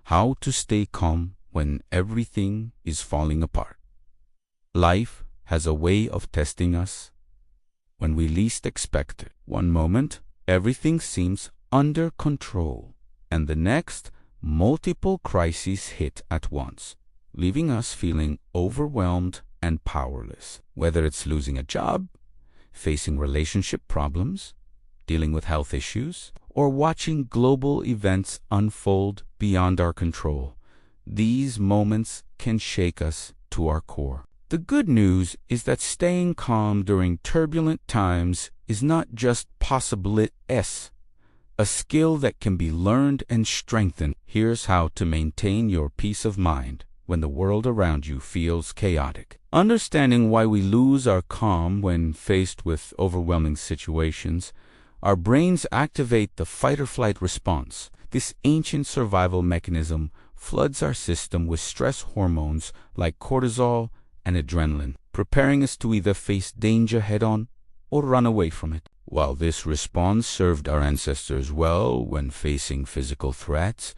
How to stay calm when everything is falling apart. Life has a way of testing us when we least expect it. One moment, everything seems under control, and the next, multiple crises hit at once, leaving us feeling overwhelmed and powerless. Whether it's losing a job, facing relationship problems, dealing with health issues, or watching global events unfold beyond our control, these moments can shake us to our core. The good news is that staying calm during turbulent times is not just possible-it's a skill that can be learned and strengthened. Here's how to maintain your peace of mind when the world around you feels chaotic. Understanding why we lose our calm when faced with overwhelming situations. Our brains activate the fight-or-flight response. This ancient survival mechanism floods our system with stress hormones like cortisol and adrenaline, preparing us to either face danger head-on or run away from it. While this response served our ancestors well when facing physical threats,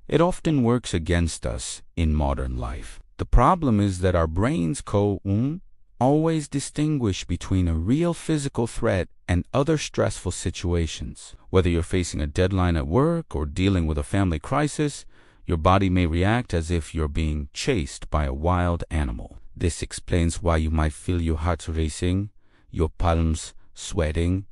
it often works against us in modern life. The problem is that our brains always distinguish between a real physical threat and other stressful situations. Whether you're facing a deadline at work or dealing with a family crisis, your body may react as if you're being chased by a wild animal. This explains why you might feel your heart racing, your palms sweating,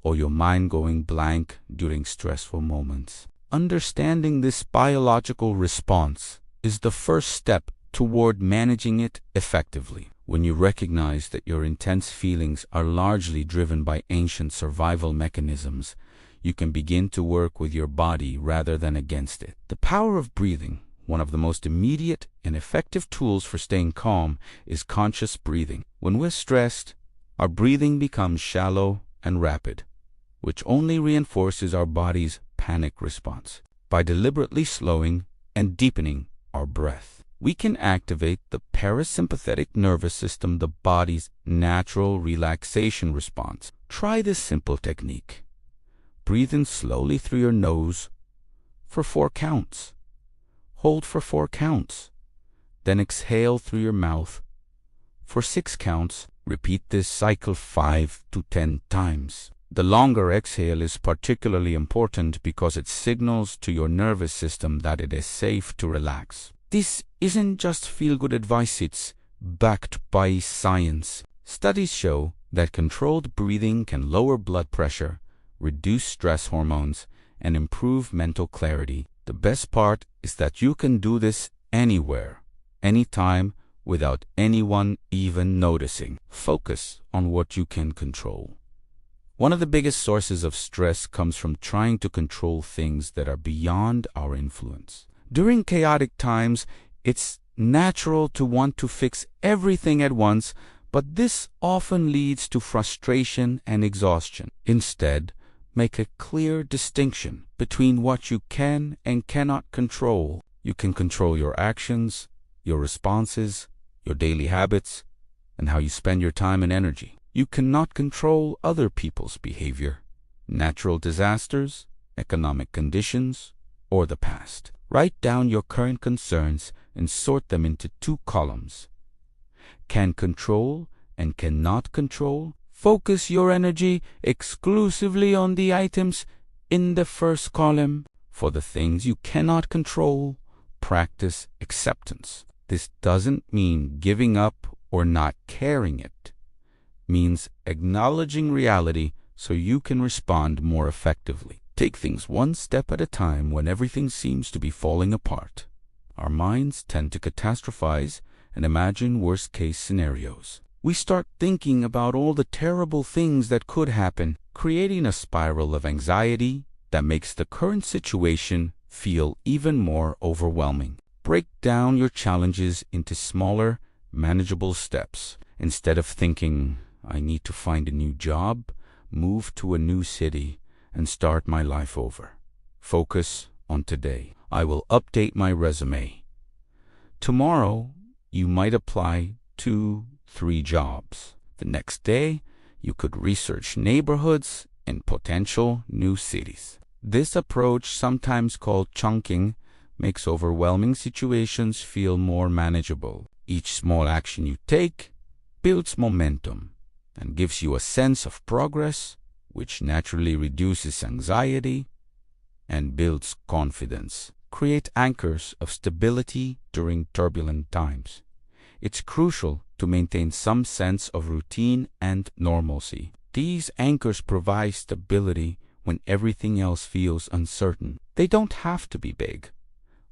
or your mind going blank during stressful moments. Understanding this biological response is the first step toward managing it effectively. When you recognize that your intense feelings are largely driven by ancient survival mechanisms, you can begin to work with your body rather than against it. The power of breathing. One of the most immediate and effective tools for staying calm is conscious breathing. When we're stressed, our breathing becomes shallow and rapid, which only reinforces our body's panic response. By deliberately slowing and deepening our breath, we can activate the parasympathetic nervous system, the body's natural relaxation response. Try this simple technique. Breathe in slowly through your nose for 4 counts. Hold for 4 counts. Then exhale through your mouth for 6 counts. Repeat this cycle 5 to 10 times. The longer exhale is particularly important because it signals to your nervous system that it is safe to relax. This isn't just feel-good advice, it's backed by science. Studies show that controlled breathing can lower blood pressure, reduce stress hormones, and improve mental clarity. The best part is that you can do this anywhere, anytime, without anyone even noticing. Focus on what you can control. One of the biggest sources of stress comes from trying to control things that are beyond our influence. During chaotic times, it's natural to want to fix everything at once, but this often leads to frustration and exhaustion. Instead, make a clear distinction between what you can and cannot control. You can control your actions, your responses, your daily habits, and how you spend your time and energy. You cannot control other people's behavior, natural disasters, economic conditions, or the past. Write down your current concerns and sort them into 2 columns. Can control and cannot control. Focus your energy exclusively on the items in the first column. For the things you cannot control, practice acceptance. This doesn't mean giving up or not caring. It means acknowledging reality so you can respond more effectively. Take things one step at a time when everything seems to be falling apart. Our minds tend to catastrophize and imagine worst-case scenarios. We start thinking about all the terrible things that could happen, creating a spiral of anxiety that makes the current situation feel even more overwhelming. Break down your challenges into smaller, manageable steps. Instead of thinking, I need to find a new job, move to a new city, and start my life over. Focus on today. I will update my resume. Tomorrow, you might apply 2-3 jobs. The next day, you could research neighborhoods in potential new cities. This approach, sometimes called chunking, makes overwhelming situations feel more manageable. Each small action you take builds momentum and gives you a sense of progress, which naturally reduces anxiety and builds confidence. Create anchors of stability during turbulent times. It's crucial to maintain some sense of routine and normalcy. These anchors provide stability when everything else feels uncertain. They don't have to be big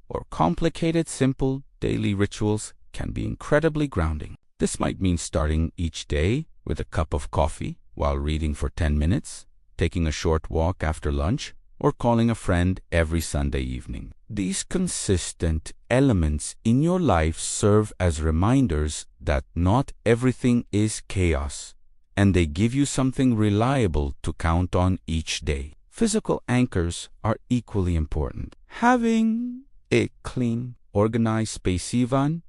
or complicated. Simple daily rituals can be incredibly grounding. This might mean starting each day with a cup of coffee while reading for 10 minutes, taking a short walk after lunch, or calling a friend every Sunday evening. These consistent elements in your life serve as reminders that not everything is chaos, and they give you something reliable to count on each day. Physical anchors are equally important. Having a clean, organized space, even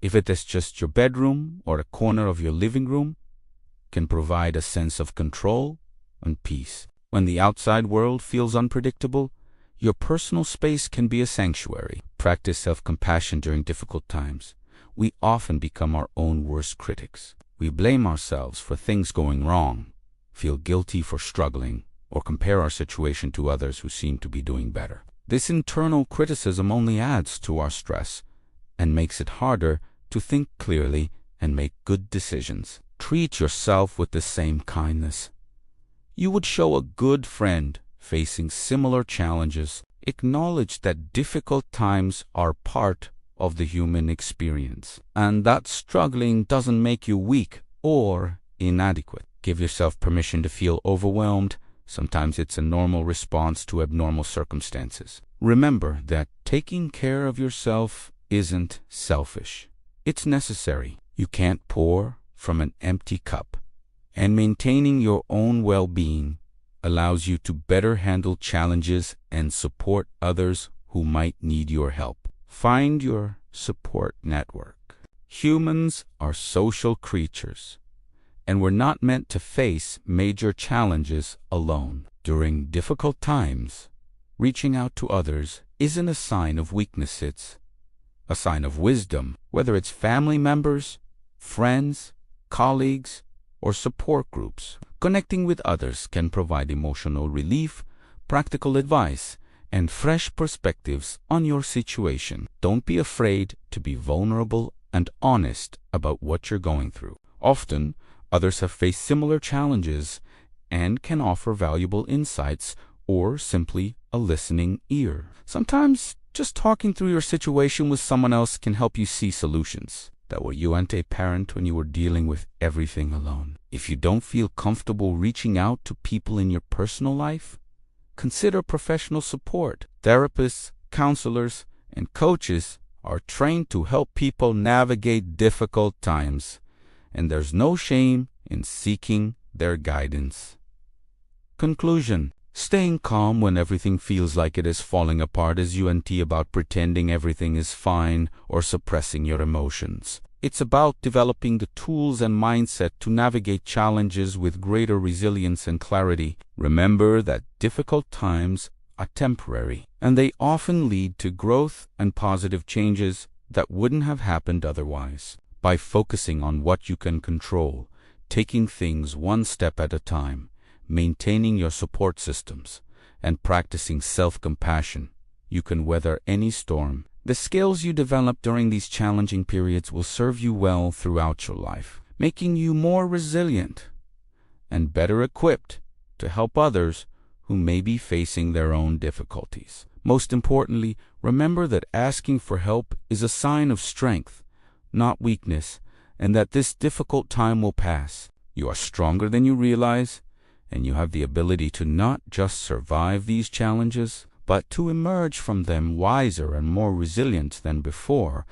if it is just your bedroom or a corner of your living room, can provide a sense of control and peace. When the outside world feels unpredictable, your personal space can be a sanctuary. Practice self-compassion during difficult times. We often become our own worst critics. We blame ourselves for things going wrong, feel guilty for struggling, or compare our situation to others who seem to be doing better. This internal criticism only adds to our stress and makes it harder to think clearly and make good decisions. Treat yourself with the same kindness you would show a good friend facing similar challenges. Acknowledge that difficult times are part of the human experience, and that struggling doesn't make you weak or inadequate. Give yourself permission to feel overwhelmed. Sometimes it's a normal response to abnormal circumstances. Remember that taking care of yourself isn't selfish. It's necessary. You can't pour from an empty cup, and maintaining your own well-being allows you to better handle challenges and support others who might need your help. Find your support network. Humans are social creatures, and we're not meant to face major challenges alone. During difficult times, reaching out to others isn't a sign of weakness, it's a sign of wisdom. Whether it's family members, friends, colleagues, or support groups, connecting with others can provide emotional relief, practical advice, and fresh perspectives on your situation. Don't be afraid to be vulnerable and honest about what you're going through. Often, others have faced similar challenges and can offer valuable insights or simply a listening ear. Sometimes, just talking through your situation with someone else can help you see solutions that were you weren't a parent when you were dealing with everything alone. If you don't feel comfortable reaching out to people in your personal life, consider professional support. Therapists, counselors, and coaches are trained to help people navigate difficult times, and there's no shame in seeking their guidance. Conclusion: staying calm when everything feels like it is falling apart isn't about pretending everything is fine or suppressing your emotions. It's about developing the tools and mindset to navigate challenges with greater resilience and clarity. Remember that difficult times are temporary, and they often lead to growth and positive changes that wouldn't have happened otherwise. By focusing on what you can control, taking things one step at a time, maintaining your support systems, and practicing self-compassion, you can weather any storm. The skills you develop during these challenging periods will serve you well throughout your life, making you more resilient and better equipped to help others who may be facing their own difficulties. Most importantly, remember that asking for help is a sign of strength, not weakness, and that this difficult time will pass. You are stronger than you realize, and you have the ability to not just survive these challenges, but to emerge from them wiser and more resilient than before.